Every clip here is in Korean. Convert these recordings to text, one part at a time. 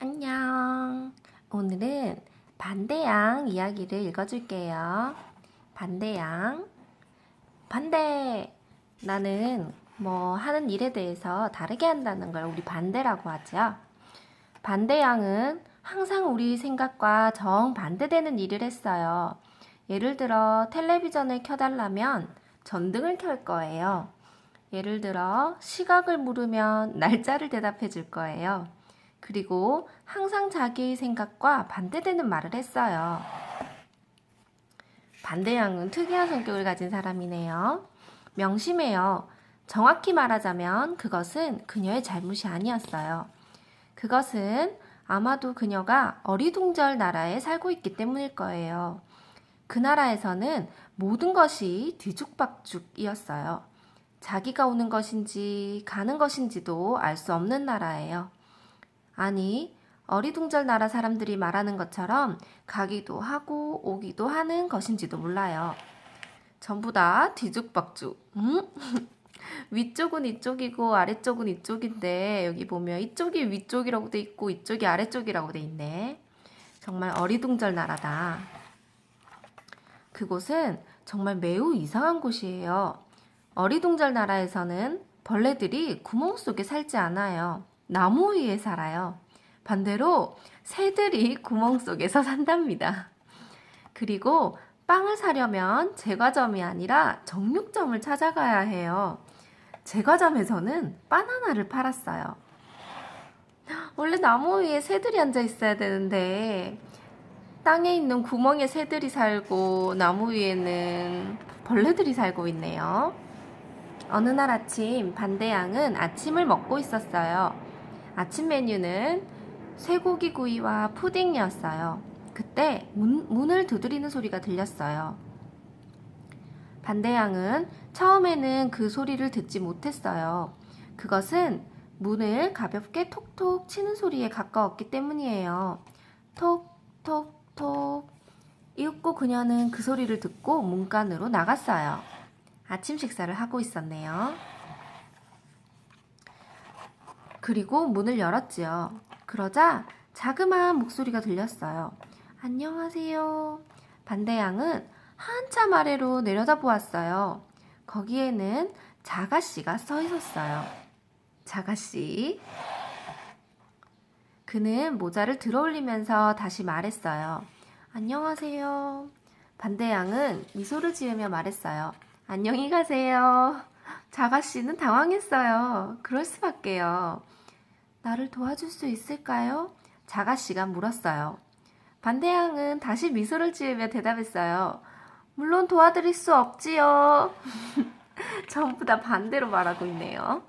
안녕. 오늘은 반대양 이야기를 읽어줄게요. 반대양. 반대. 나는 하는 일에 대해서 다르게 한다는 걸 우리 반대라고 하죠. 반대양은 항상 우리 생각과 정반대되는 일을 했어요. 예를 들어 텔레비전을 켜달라면 전등을 켤 거예요. 예를 들어 시각을 물으면 날짜를 대답해 줄 거예요. 그리고 항상 자기의 생각과 반대되는 말을 했어요. 반대양은 특이한 성격을 가진 사람이네요. 명심해요. 정확히 말하자면 그것은 그녀의 잘못이 아니었어요. 그것은 아마도 그녀가 어리둥절 나라에 살고 있기 때문일 거예요. 그 나라에서는 모든 것이 뒤죽박죽이었어요. 자기가 오는 것인지 가는 것인지도 알 수 없는 나라예요. 아니, 어리둥절 나라 사람들이 말하는 것처럼 가기도 하고 오기도 하는 것인지도 몰라요. 전부 다 뒤죽박죽. 위쪽은 이쪽이고 아래쪽은 이쪽인데 여기 보면 이쪽이 위쪽이라고 돼 있고 이쪽이 아래쪽이라고 돼 있네. 정말 어리둥절 나라다. 그곳은 정말 매우 이상한 곳이에요. 어리둥절 나라에서는 벌레들이 구멍 속에 살지 않아요. 나무 위에 살아요. 반대로 새들이 구멍 속에서 산답니다. 그리고 빵을 사려면 제과점이 아니라 정육점을 찾아가야 해요. 제과점에서는 바나나를 팔았어요. 원래 나무 위에 새들이 앉아 있어야 되는데 땅에 있는 구멍에 새들이 살고 나무 위에는 벌레들이 살고 있네요. 어느 날 아침 반대양은 아침을 먹고 있었어요. 아침 메뉴는 쇠고기 구이와 푸딩이었어요. 그때 문을 두드리는 소리가 들렸어요. 반대양은 처음에는 그 소리를 듣지 못했어요. 그것은 문을 가볍게 톡톡 치는 소리에 가까웠기 때문이에요. 톡톡톡. 이윽고 그녀는 그 소리를 듣고 문간으로 나갔어요. 아침 식사를 하고 있었네요. 그리고 문을 열었지요. 그러자 자그마한 목소리가 들렸어요. 안녕하세요. 반대양은 한참 아래로 내려다보았어요. 거기에는 자가씨가 서 있었어요. 자가씨. 그는 모자를 들어올리면서 다시 말했어요. 안녕하세요. 반대양은 미소를 지으며 말했어요. 안녕히 가세요. 자가씨는 당황했어요. 그럴 수밖에요. 나를 도와줄 수 있을까요? 자가씨가 물었어요. 반대양은 다시 미소를 지으며 대답했어요. 물론 도와드릴 수 없지요. 전부 다 반대로 말하고 있네요.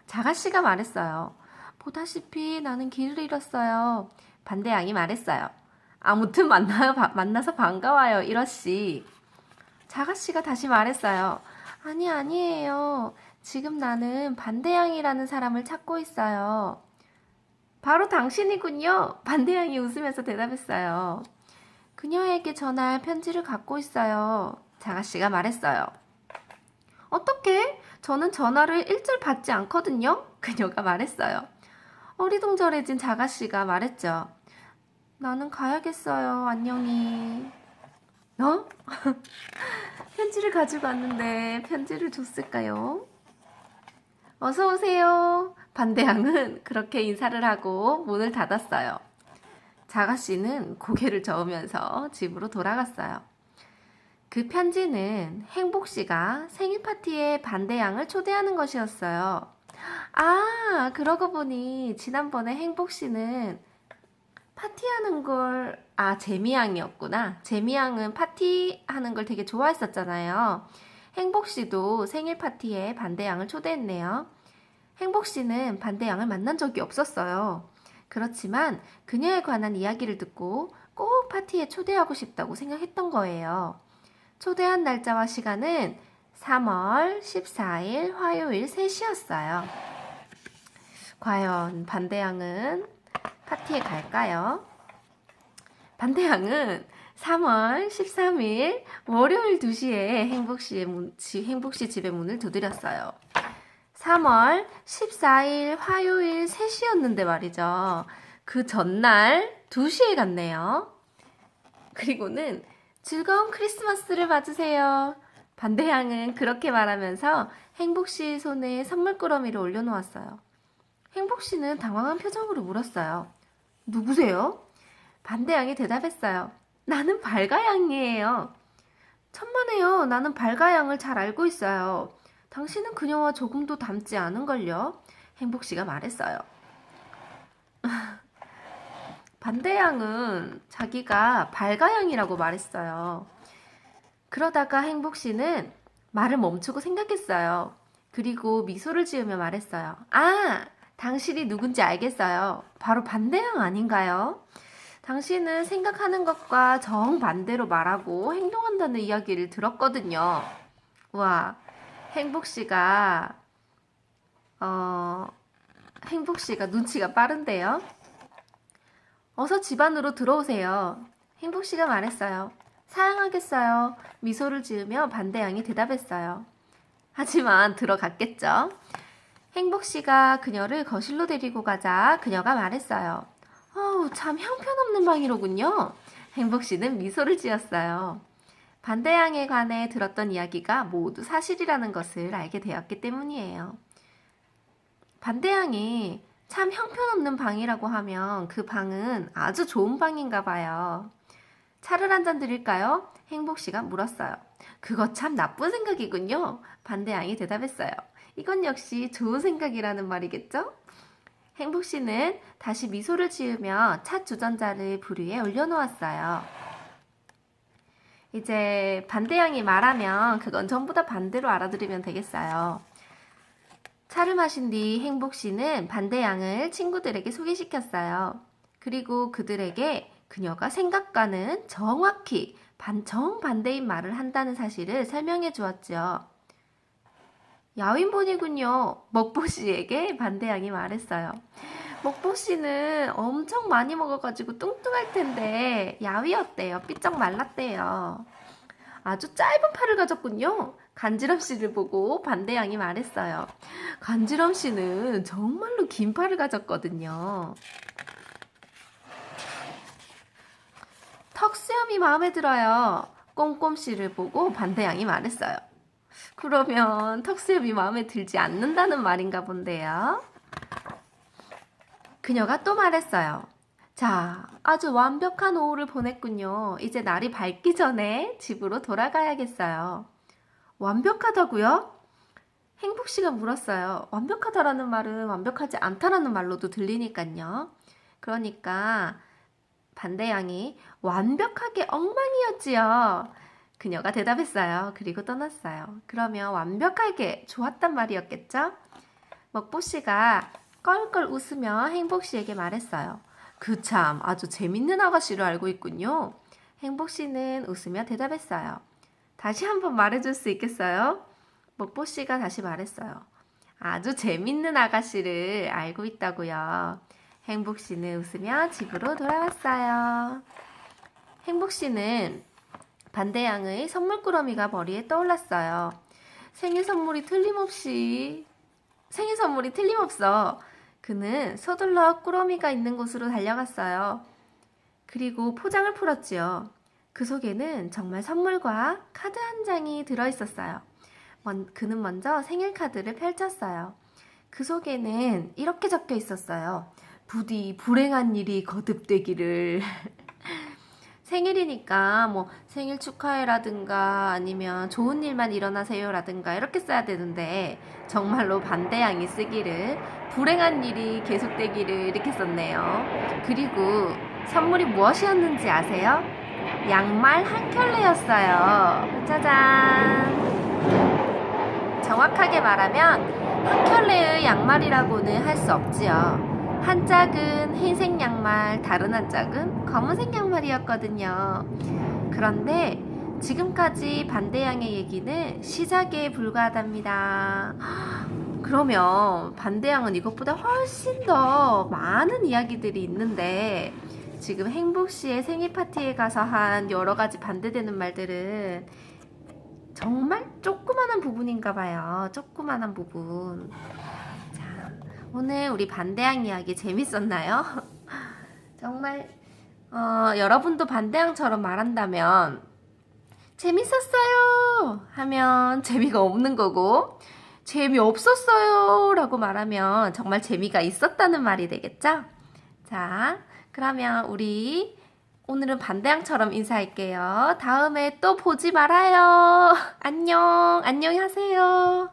자가씨가 말했어요. 보다시피 나는 길을 잃었어요. 반대양이 말했어요. 아무튼 만나서 반가워요, 이러씨. 자가씨가 다시 말했어요. 아니에요. 지금 나는 반대양이라는 사람을 찾고 있어요. 바로 당신이군요. 반대양이 웃으면서 대답했어요. 그녀에게 전할 편지를 갖고 있어요. 자가씨가 말했어요. 어떻게? 저는 전화를 일절 받지 않거든요. 그녀가 말했어요. 어리둥절해진 자가씨가 말했죠. 나는 가야겠어요. 안녕히. 편지를 가지고 왔는데 편지를 줬을까요? 어서 오세요. 반대양은 그렇게 인사를 하고 문을 닫았어요. 자가씨는 고개를 저으면서 집으로 돌아갔어요. 그 편지는 행복씨가 생일 파티에 반대양을 초대하는 것이었어요. 아, 그러고 보니 지난번에 행복씨는 파티하는 걸, 재미양이었구나. 재미양은 파티하는 걸 되게 좋아했었잖아요. 행복씨도 생일 파티에 반대양을 초대했네요. 행복씨는 반대양을 만난 적이 없었어요. 그렇지만 그녀에 관한 이야기를 듣고 꼭 파티에 초대하고 싶다고 생각했던 거예요. 초대한 날짜와 시간은 3월 14일 화요일 3시였어요. 과연 반대양은 파티에 갈까요? 반대양은 3월 13일 월요일 2시에 행복씨 집의 문을 두드렸어요. 3월 14일 화요일 3시였는데 말이죠. 그 전날 2시에 갔네요. 그리고는 즐거운 크리스마스를 맞으세요. 반대양은 그렇게 말하면서 행복씨 손에 선물꾸러미를 올려놓았어요. 행복씨는 당황한 표정으로 물었어요. 누구세요? 반대양이 대답했어요. 나는 발가양이에요. 천만에요. 나는 발가양을 잘 알고 있어요. 당신은 그녀와 조금도 닮지 않은걸요. 행복씨가 말했어요. 반대양은 자기가 발가양이라고 말했어요. 그러다가 행복씨는 말을 멈추고 생각했어요. 그리고 미소를 지으며 말했어요. 아, 당신이 누군지 알겠어요. 바로 반대양 아닌가요? 당신은 생각하는 것과 정반대로 말하고 행동한다는 이야기를 들었거든요. 와, 행복씨가 눈치가 빠른데요. 어서 집 안으로 들어오세요. 행복씨가 말했어요. 사양하겠어요. 미소를 지으며 반대양이 대답했어요. 하지만 들어갔겠죠. 행복씨가 그녀를 거실로 데리고 가자 그녀가 말했어요. 참 형편없는 방이로군요. 행복씨는 미소를 지었어요. 반대양에 관해 들었던 이야기가 모두 사실이라는 것을 알게 되었기 때문이에요. 반대양이 참 형편없는 방이라고 하면 그 방은 아주 좋은 방인가 봐요. 차를 한 잔 드릴까요? 행복씨가 물었어요. 그거 참 나쁜 생각이군요. 반대양이 대답했어요. 이건 역시 좋은 생각이라는 말이겠죠? 행복씨는 다시 미소를 지으며 차 주전자를 불 위에 올려놓았어요. 이제 반대양이 말하면 그건 전부 다 반대로 알아들으면 되겠어요. 차를 마신 뒤 행복씨는 반대양을 친구들에게 소개시켰어요. 그리고 그들에게 그녀가 생각과는 정확히 정반대인 말을 한다는 사실을 설명해 주었죠. 야윈본이군요. 먹보씨에게 반대양이 말했어요. 먹보씨는 엄청 많이 먹어가지고 뚱뚱할 텐데 야위였대요. 삐쩍 말랐대요. 아주 짧은 팔을 가졌군요. 간지럼씨를 보고 반대양이 말했어요. 간지럼씨는 정말로 긴 팔을 가졌거든요. 턱수염이 마음에 들어요. 꼼꼼씨를 보고 반대양이 말했어요. 그러면 턱수염이 마음에 들지 않는다는 말인가 본데요. 그녀가 또 말했어요. 자, 아주 완벽한 오후를 보냈군요. 이제 날이 밝기 전에 집으로 돌아가야겠어요. 완벽하다고요? 행복씨가 물었어요. 완벽하다라는 말은 완벽하지 않다라는 말로도 들리니까요. 그러니까 반대양이 완벽하게 엉망이었지요. 그녀가 대답했어요. 그리고 떠났어요. 그러면 완벽하게 좋았단 말이었겠죠? 먹보씨가 껄껄 웃으며 행복씨에게 말했어요. 그 참 아주 재밌는 아가씨를 알고 있군요. 행복씨는 웃으며 대답했어요. 다시 한번 말해줄 수 있겠어요? 먹보씨가 다시 말했어요. 아주 재밌는 아가씨를 알고 있다고요. 행복씨는 웃으며 집으로 돌아왔어요. 행복씨는 반대양의 선물꾸러미가 머리에 떠올랐어요. 생일 선물이 틀림없어. 그는 서둘러 꾸러미가 있는 곳으로 달려갔어요. 그리고 포장을 풀었지요. 그 속에는 정말 선물과 카드 한 장이 들어있었어요. 그는 먼저 생일 카드를 펼쳤어요. 그 속에는 이렇게 적혀 있었어요. 부디 불행한 일이 거듭되기를. 생일이니까 뭐 생일 축하해라든가 아니면 좋은 일만 일어나세요라든가 이렇게 써야 되는데 정말로 반대양이 쓰기를 불행한 일이 계속되기를 이렇게 썼네요. 그리고 선물이 무엇이었는지 아세요? 양말 한 켤레였어요. 짜잔! 정확하게 말하면 한 켤레의 양말이라고는 할 수 없지요. 한 짝은 흰색 양말, 다른 한 짝은 검은색 양말이었거든요. 그런데 지금까지 반대양의 얘기는 시작에 불과하답니다. 그러면 반대양은 이것보다 훨씬 더 많은 이야기들이 있는데 지금 행복씨의 생일 파티에 가서 한 여러 가지 반대되는 말들은 정말 조그만한 부분인가 봐요. 조그만한 부분. 자, 오늘 우리 반대양 이야기 재밌었나요? 정말 여러분도 반대항처럼 말한다면 재밌었어요 하면 재미가 없는 거고 재미없었어요 라고 말하면 정말 재미가 있었다는 말이 되겠죠? 자, 그러면 우리 오늘은 반대항처럼 인사할게요. 다음에 또 보지 말아요. 안녕, 안녕히 하세요.